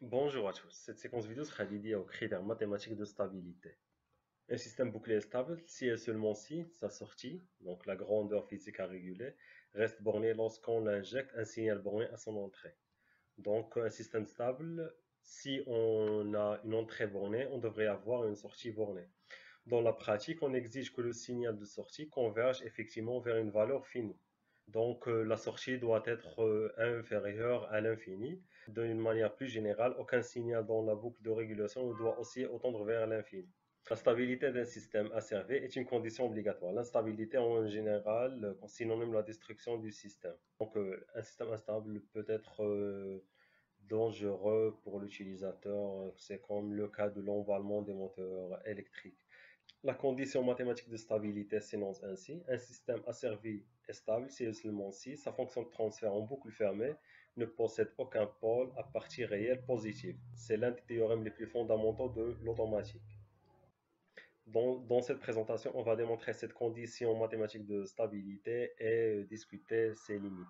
Bonjour à tous. Cette séquence vidéo sera dédiée aux critères mathématiques de stabilité. Un système bouclé est stable si et seulement si sa sortie, donc la grandeur physique à réguler, reste bornée lorsqu'on injecte un signal borné à son entrée. Donc un système stable, si on a une entrée bornée, on devrait avoir une sortie bornée. Dans la pratique, on exige que le signal de sortie converge effectivement vers une valeur finie. Donc la sortie doit être inférieure à l'infini. D'une manière plus générale, aucun signal dans la boucle de régulation ne doit aussi tendre vers l'infini. La stabilité d'un système asservé est une condition obligatoire. L'instabilité en général synonyme de la destruction du système. Donc un système instable peut être dangereux pour l'utilisateur. C'est comme le cas de l'emballement des moteurs électriques. La condition mathématique de stabilité s'énonce ainsi: un système asservi est stable si et seulement si sa fonction de transfert en boucle fermée ne possède aucun pôle à partie réelle positive. C'est l'un des théorèmes les plus fondamentaux de l'automatique. Dans cette présentation, on va démontrer cette condition mathématique de stabilité et discuter ses limites.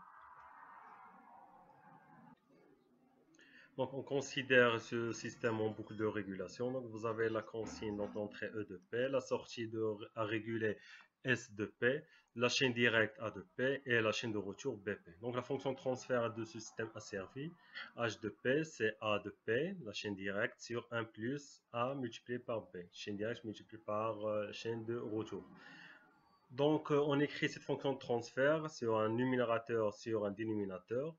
Donc, on considère ce système en boucle de régulation. Donc, vous avez la consigne d'entrée E de P, la sortie à réguler S de P, la chaîne directe A de P et la chaîne de retour BP. Donc, la fonction de transfert de ce système asservi, H de P, c'est A de P, la chaîne directe, sur 1 plus A multiplié par B. Chaîne directe multipliée par chaîne de retour. Donc, on écrit cette fonction de transfert sur un numérateur, sur un dénominateur.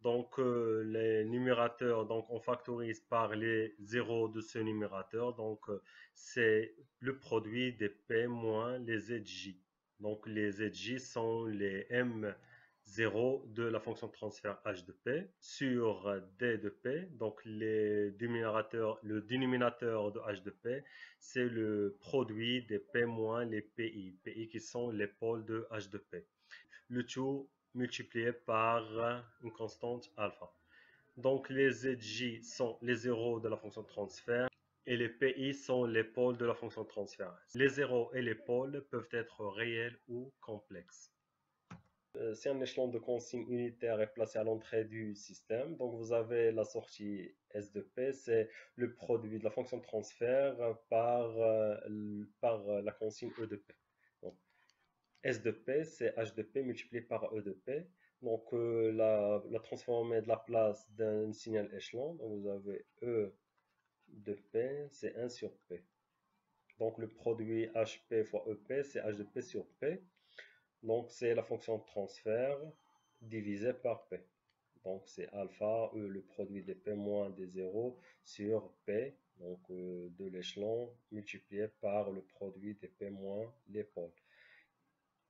Donc, les numérateurs, donc on factorise par les zéros de ce numérateur. Donc, c'est le produit des P moins les ZJ. Donc, les ZJ sont les M0 de la fonction de transfert H de P sur D de P. Donc, le dénominateur de H de P, c'est le produit des P moins les PI. PI qui sont les pôles de H de P. Le tout multiplié par une constante alpha. Donc les ZJ sont les zéros de la fonction de transfert et les PI sont les pôles de la fonction de transfert. Les zéros et les pôles peuvent être réels ou complexes. Si un échelon de consigne unitaire est placé à l'entrée du système, donc vous avez la sortie S de P, c'est le produit de la fonction de transfert par la consigne E de P. Donc, S de P, c'est H de P multiplié par E de P. Donc, la transformée de la place d'un signal échelon, donc vous avez E de P, c'est 1 sur P. Donc, le produit HP fois EP, c'est H de P sur P. Donc, c'est la fonction de transfert divisé par P. Donc, c'est alpha, le produit des P moins des zéros sur P, donc de l'échelon, multiplié par le produit des P moins les pôles.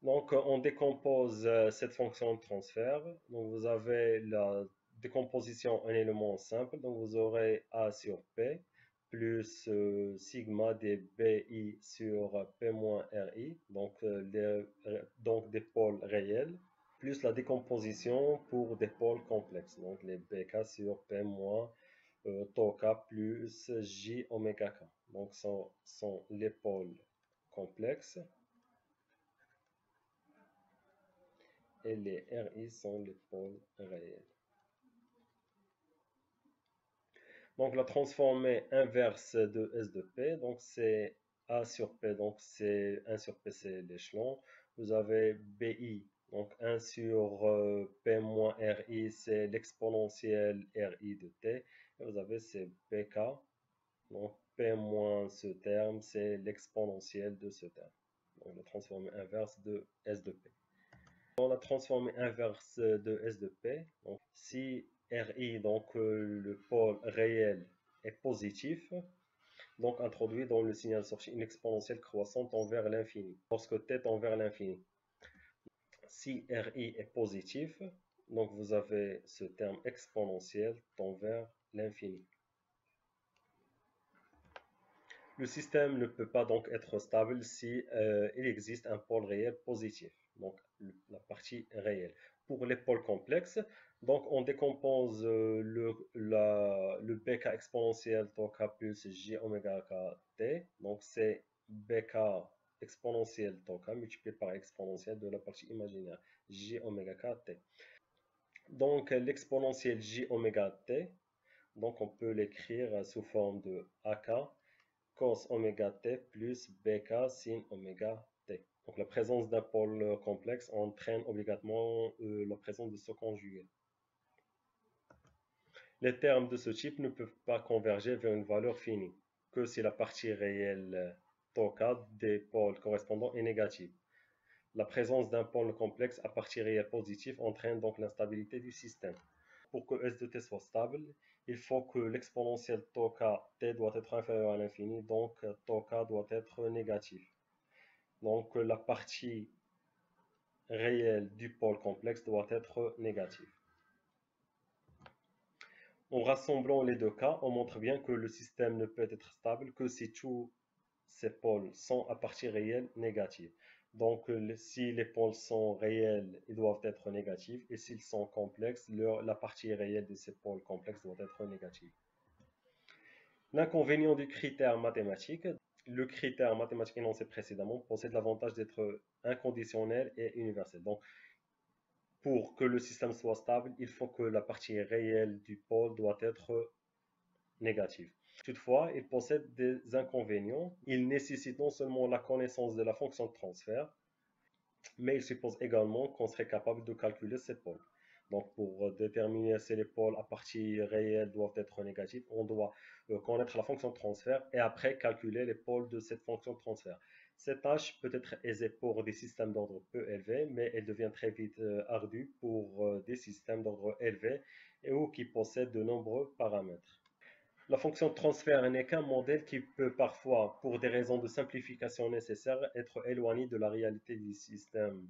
Donc, on décompose cette fonction de transfert. Donc, vous avez la décomposition en éléments simples. Donc, vous aurez A sur P plus sigma des BI sur P moins RI, donc des pôles réels, plus la décomposition pour des pôles complexes, donc les BK sur P moins tau K plus J oméga K. Donc, ce sont les pôles complexes et les RI sont les pôles réels. Donc, la transformée inverse de S de P, donc c'est A sur P, donc c'est 1 sur P, c'est l'échelon. Vous avez BI, donc 1 sur P moins RI, c'est l'exponentielle RI de T. Et vous avez c'est BK, donc P moins ce terme, c'est l'exponentielle de ce terme. Donc, la transformée inverse de S de P. Dans la transformée inverse de S de P, donc si RI, donc le pôle réel, est positif, donc introduit dans le signal sorti une exponentielle croissante envers l'infini, lorsque t tend vers l'infini. Si RI est positif, donc vous avez ce terme exponentiel tend vers l'infini. Le système ne peut pas donc être stable si il existe un pôle réel positif, donc la partie réelle. Pour les pôles complexes, donc on décompose le bk exponentiel tau k plus j oméga k t, donc c'est bk exponentiel tau k multiplié par exponentielle de la partie imaginaire j oméga k t. Donc l'exponentielle j oméga t, Donc on peut l'écrire sous forme de AK cos oméga t plus BK sin oméga t. Donc la présence d'un pôle complexe entraîne obligatoirement la présence de ce conjugué. Les termes de ce type ne peuvent pas converger vers une valeur finie, que si la partie réelle τ des pôles correspondants est négative. La présence d'un pôle complexe à partie réelle positive entraîne donc l'instabilité du système. Pour que S de t soit stable, il faut que l'exponentielle τk t doit être inférieur à l'infini, donc τk doit être négatif. Donc la partie réelle du pôle complexe doit être négative. En rassemblant les deux cas, on montre bien que le système ne peut être stable que si tous ces pôles sont à partie réelle négative. Donc si les pôles sont réels, ils doivent être négatifs, et s'ils sont complexes, la partie réelle de ces pôles complexes doit être négative. L'inconvénient du critère mathématique. Le critère mathématique énoncé précédemment possède l'avantage d'être inconditionnel et universel. Donc, pour que le système soit stable, il faut que la partie réelle du pôle doit être négative. Toutefois, il possède des inconvénients. Il nécessite non seulement la connaissance de la fonction de transfert, mais il suppose également qu'on serait capable de calculer ces pôles. Donc, pour déterminer si les pôles à partie réelle doivent être négatifs, on doit connaître la fonction de transfert et après calculer les pôles de cette fonction de transfert. Cette tâche peut être aisée pour des systèmes d'ordre peu élevé, mais elle devient très vite ardue pour des systèmes d'ordre élevé et ou qui possèdent de nombreux paramètres. La fonction de transfert n'est qu'un modèle qui peut parfois, pour des raisons de simplification nécessaires, être éloigné de la réalité du système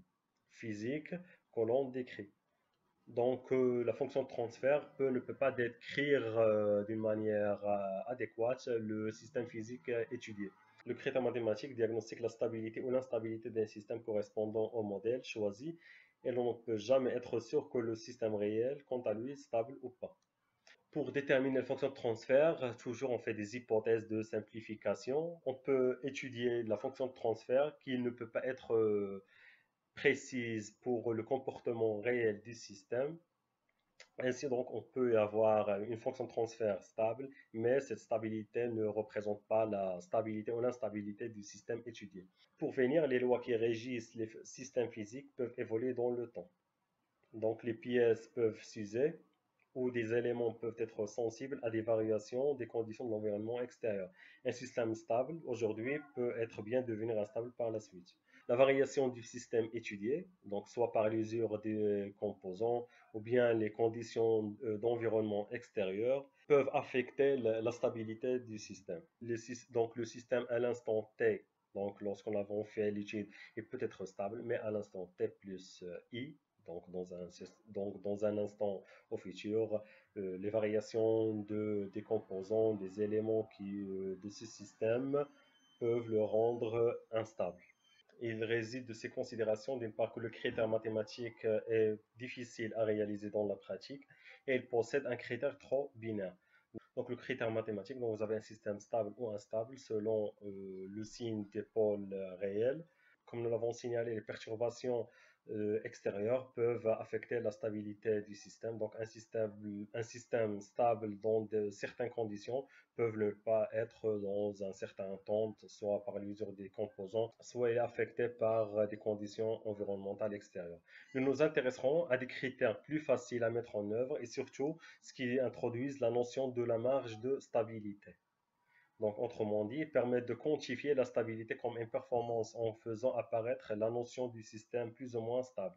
physique que l'on décrit. Donc, la fonction de transfert ne peut pas décrire d'une manière adéquate le système physique étudié. Le critère mathématique diagnostique la stabilité ou l'instabilité d'un système correspondant au modèle choisi et l'on ne peut jamais être sûr que le système réel, quant à lui, est stable ou pas. Pour déterminer la fonction de transfert, toujours on fait des hypothèses de simplification. On peut étudier la fonction de transfert qui ne peut pas être précise pour le comportement réel du système. Ainsi donc, on peut avoir une fonction de transfert stable, mais cette stabilité ne représente pas la stabilité ou l'instabilité du système étudié. Pour finir, les lois qui régissent les systèmes physiques peuvent évoluer dans le temps. Donc les pièces peuvent s'user ou des éléments peuvent être sensibles à des variations des conditions de l'environnement extérieur. Un système stable aujourd'hui peut être bien devenir instable par la suite. La variation du système étudié, donc soit par l'usure des composants ou bien les conditions d'environnement extérieur, peuvent affecter la stabilité du système. Donc le système à l'instant T, donc lorsqu'on a fait l'étude, il peut être stable, mais à l'instant T plus I, donc dans un instant au futur, les variations des composants, des éléments de ce système peuvent le rendre instable. Il réside de ces considérations d'une part que le critère mathématique est difficile à réaliser dans la pratique et il possède un critère trop binaire. Donc le critère mathématique, donc vous avez un système stable ou instable selon le signe des pôles réels. Comme nous l'avons signalé, les perturbations extérieures peuvent affecter la stabilité du système. Donc un système stable dans certaines conditions peuvent ne pas être dans un certain temps, soit par l'usure des composants, soit est affecté par des conditions environnementales extérieures. Nous nous intéresserons à des critères plus faciles à mettre en œuvre et surtout ce qui introduisent la notion de la marge de stabilité. Donc, autrement dit, ils permettent de quantifier la stabilité comme une performance en faisant apparaître la notion du système plus ou moins stable.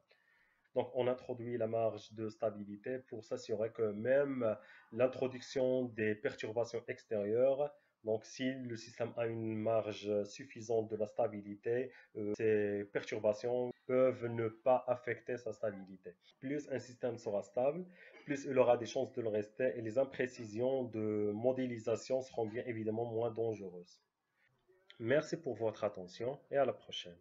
Donc, on introduit la marge de stabilité pour s'assurer que même l'introduction des perturbations extérieures, donc si le système a une marge suffisante de la stabilité, ces perturbations peuvent ne pas affecter sa stabilité. Plus un système sera stable, plus il aura des chances de le rester et les imprécisions de modélisation seront bien évidemment moins dangereuses. Merci pour votre attention et à la prochaine.